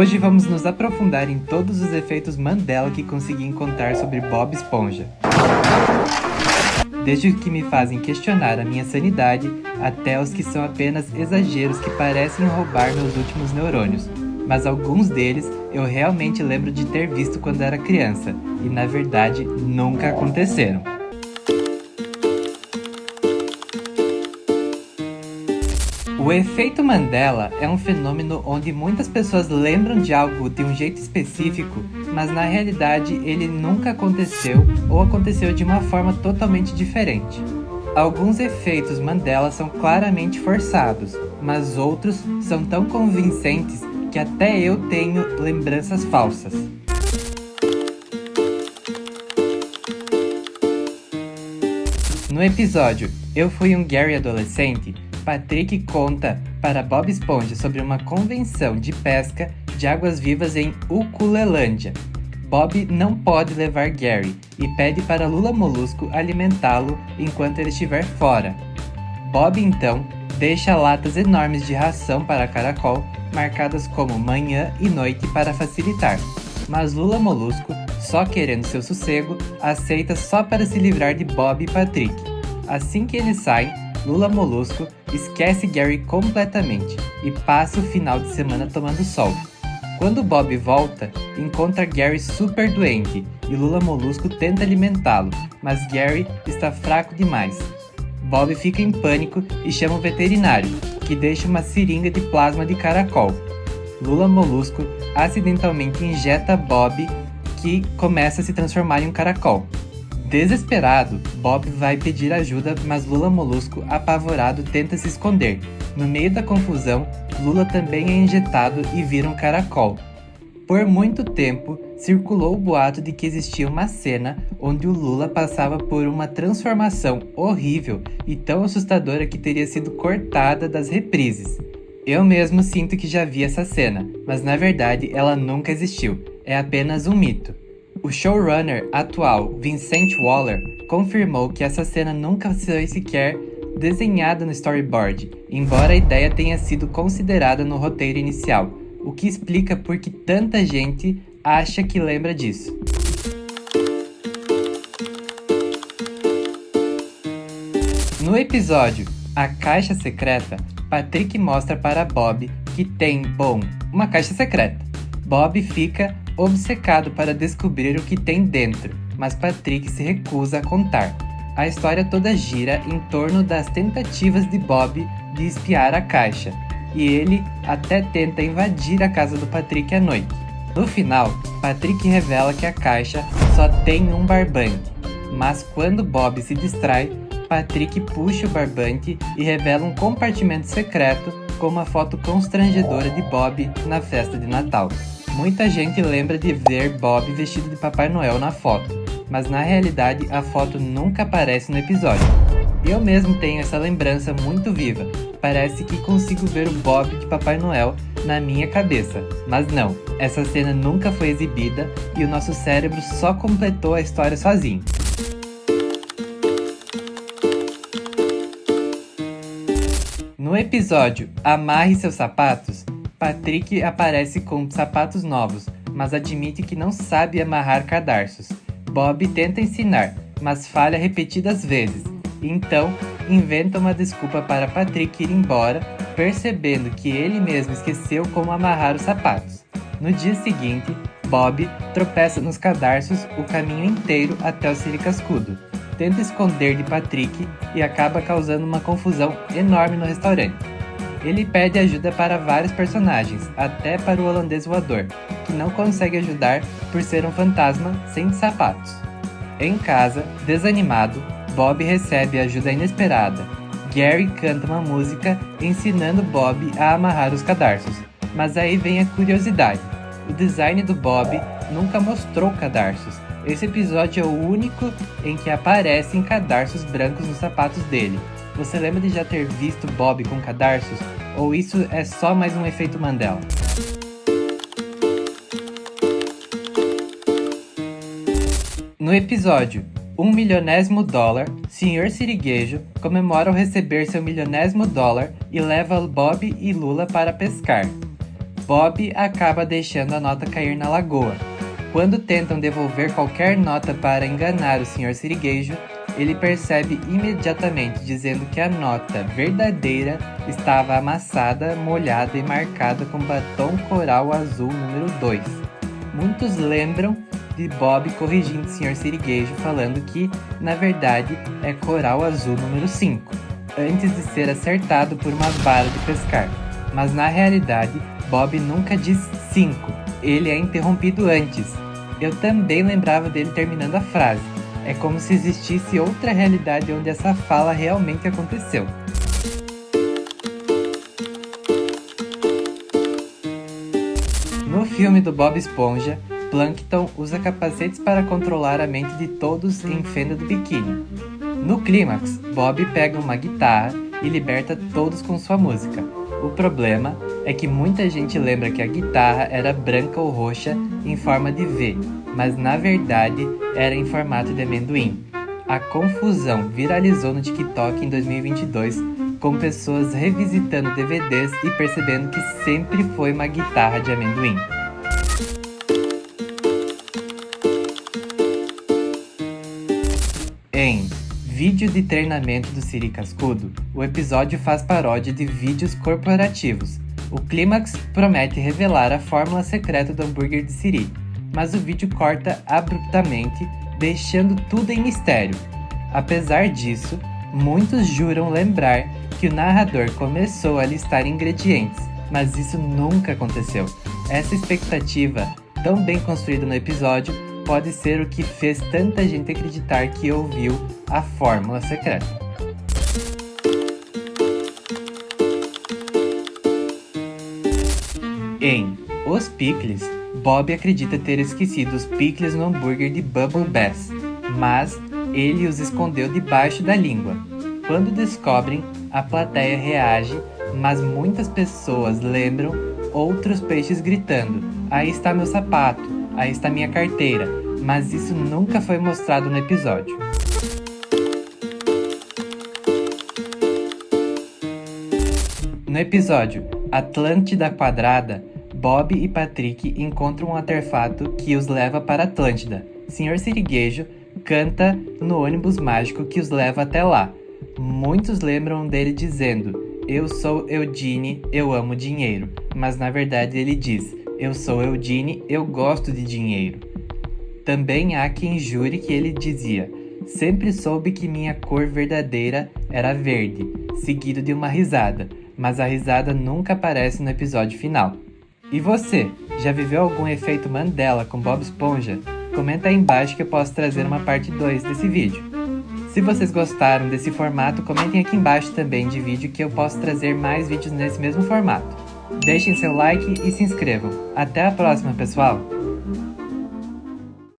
Hoje vamos nos aprofundar em todos os efeitos Mandela que consegui encontrar sobre Bob Esponja. Desde os que me fazem questionar a minha sanidade, até os que são apenas exageros que parecem roubar meus últimos neurônios. Mas alguns deles eu realmente lembro de ter visto quando era criança, e na verdade nunca aconteceram. O efeito Mandela é um fenômeno onde muitas pessoas lembram de algo de um jeito específico, mas na realidade ele nunca aconteceu ou aconteceu de uma forma totalmente diferente. Alguns efeitos Mandela são claramente forçados, mas outros são tão convincentes que até eu tenho lembranças falsas. No episódio Eu Fui um Gary Adolescente, Patrick conta para Bob Esponja sobre uma convenção de pesca de águas-vivas em Ukulelândia. Bob não pode levar Gary e pede para Lula Molusco alimentá-lo enquanto ele estiver fora. Bob então deixa latas enormes de ração para caracol, marcadas como manhã e noite para facilitar. Mas Lula Molusco, só querendo seu sossego, aceita só para se livrar de Bob e Patrick. Assim que eles saem, Lula Molusco esquece Gary completamente e passa o final de semana tomando sol. Quando Bob volta, encontra Gary super doente e Lula Molusco tenta alimentá-lo, mas Gary está fraco demais. Bob fica em pânico e chama o veterinário, que deixa uma seringa de plasma de caracol. Lula Molusco acidentalmente injeta Bob, que começa a se transformar em um caracol. Desesperado, Bob vai pedir ajuda, mas Lula Molusco, apavorado, tenta se esconder. No meio da confusão, Lula também é injetado e vira um caracol. Por muito tempo, circulou o boato de que existia uma cena onde o Lula passava por uma transformação horrível e tão assustadora que teria sido cortada das reprises. Eu mesmo sinto que já vi essa cena, mas na verdade ela nunca existiu, é apenas um mito. O showrunner atual, Vincent Waller, confirmou que essa cena nunca foi sequer desenhada no storyboard, embora a ideia tenha sido considerada no roteiro inicial, o que explica por que tanta gente acha que lembra disso. No episódio A Caixa Secreta, Patrick mostra para Bob que tem, uma caixa secreta. Bob fica obcecado para descobrir o que tem dentro, mas Patrick se recusa a contar. A história toda gira em torno das tentativas de Bob de espiar a caixa, e ele até tenta invadir a casa do Patrick à noite. No final, Patrick revela que a caixa só tem um barbante, mas quando Bob se distrai, Patrick puxa o barbante e revela um compartimento secreto com uma foto constrangedora de Bob na festa de Natal. Muita gente lembra de ver Bob vestido de Papai Noel na foto, mas na realidade a foto nunca aparece no episódio. Eu mesmo tenho essa lembrança muito viva, parece que consigo ver o Bob de Papai Noel na minha cabeça, mas não, essa cena nunca foi exibida e o nosso cérebro só completou a história sozinho. No episódio Amarre Seus Sapatos, Patrick aparece com sapatos novos, mas admite que não sabe amarrar cadarços. Bob tenta ensinar, mas falha repetidas vezes. Então, inventa uma desculpa para Patrick ir embora, percebendo que ele mesmo esqueceu como amarrar os sapatos. No dia seguinte, Bob tropeça nos cadarços o caminho inteiro até o Siricascudo. Tenta esconder de Patrick e acaba causando uma confusão enorme no restaurante. Ele pede ajuda para vários personagens, até para o holandês voador, que não consegue ajudar por ser um fantasma sem sapatos. Em casa, desanimado, Bob recebe ajuda inesperada. Gary canta uma música ensinando Bob a amarrar os cadarços. Mas aí vem a curiosidade. O design do Bob nunca mostrou cadarços. Esse episódio é o único em que aparecem cadarços brancos nos sapatos dele. Você lembra de já ter visto Bob com cadarços? Ou isso é só mais um efeito Mandela? No episódio $1.000.000, Sr. Siriguejo comemora ao receber seu $1.000.000 e leva Bob e Lula para pescar. Bob acaba deixando a nota cair na lagoa. Quando tentam devolver qualquer nota para enganar o Sr. Sirigueijo, ele percebe imediatamente, dizendo que a nota verdadeira estava amassada, molhada e marcada com batom coral azul número 2. Muitos lembram de Bob corrigindo o Sr. Sirigueijo, falando que, na verdade, é coral azul número 5, antes de ser acertado por uma vara de pescar. Mas na realidade, Bob nunca diz 5, ele é interrompido antes. Eu também lembrava dele terminando a frase. É como se existisse outra realidade onde essa fala realmente aconteceu. No filme do Bob Esponja, Plankton usa capacetes para controlar a mente de todos em fenda do biquíni. No clímax, Bob pega uma guitarra e liberta todos com sua música. O problema é que muita gente lembra que a guitarra era branca ou roxa em forma de V, mas na verdade era em formato de amendoim. A confusão viralizou no TikTok em 2022, com pessoas revisitando DVDs e percebendo que sempre foi uma guitarra de amendoim. Em Vídeo de treinamento do Siri Cascudo, o episódio faz paródia de vídeos corporativos. O clímax promete revelar a fórmula secreta do hambúrguer de Siri, mas o vídeo corta abruptamente, deixando tudo em mistério. Apesar disso, muitos juram lembrar que o narrador começou a listar ingredientes, mas isso nunca aconteceu. Essa expectativa, tão bem construída no episódio, pode ser o que fez tanta gente acreditar que ouviu a fórmula secreta. Em Os Pickles, Bob acredita ter esquecido os picles no hambúrguer de Bubble Bass, mas ele os escondeu debaixo da língua. Quando descobrem, a plateia reage, mas muitas pessoas lembram outros peixes gritando: "Aí está meu sapato, aí está minha carteira", mas isso nunca foi mostrado no episódio. No episódio Atlântida Quadrada, Bob e Patrick encontram um artefato que os leva para Atlântida. Sr. Sirigueijo canta no ônibus mágico que os leva até lá. Muitos lembram dele dizendo: "Eu sou Eudine, eu amo dinheiro", mas na verdade ele diz: "Eu sou Eudine, eu gosto de dinheiro". Também há quem jure que ele dizia: "Sempre soube que minha cor verdadeira era verde", seguido de uma risada, mas a risada nunca aparece no episódio final. E você, já viveu algum efeito Mandela com Bob Esponja? Comenta aí embaixo que eu posso trazer uma parte 2 desse vídeo. Se vocês gostaram desse formato, comentem aqui embaixo também de vídeo que eu posso trazer mais vídeos nesse mesmo formato. Deixem seu like e se inscrevam. Até a próxima, pessoal!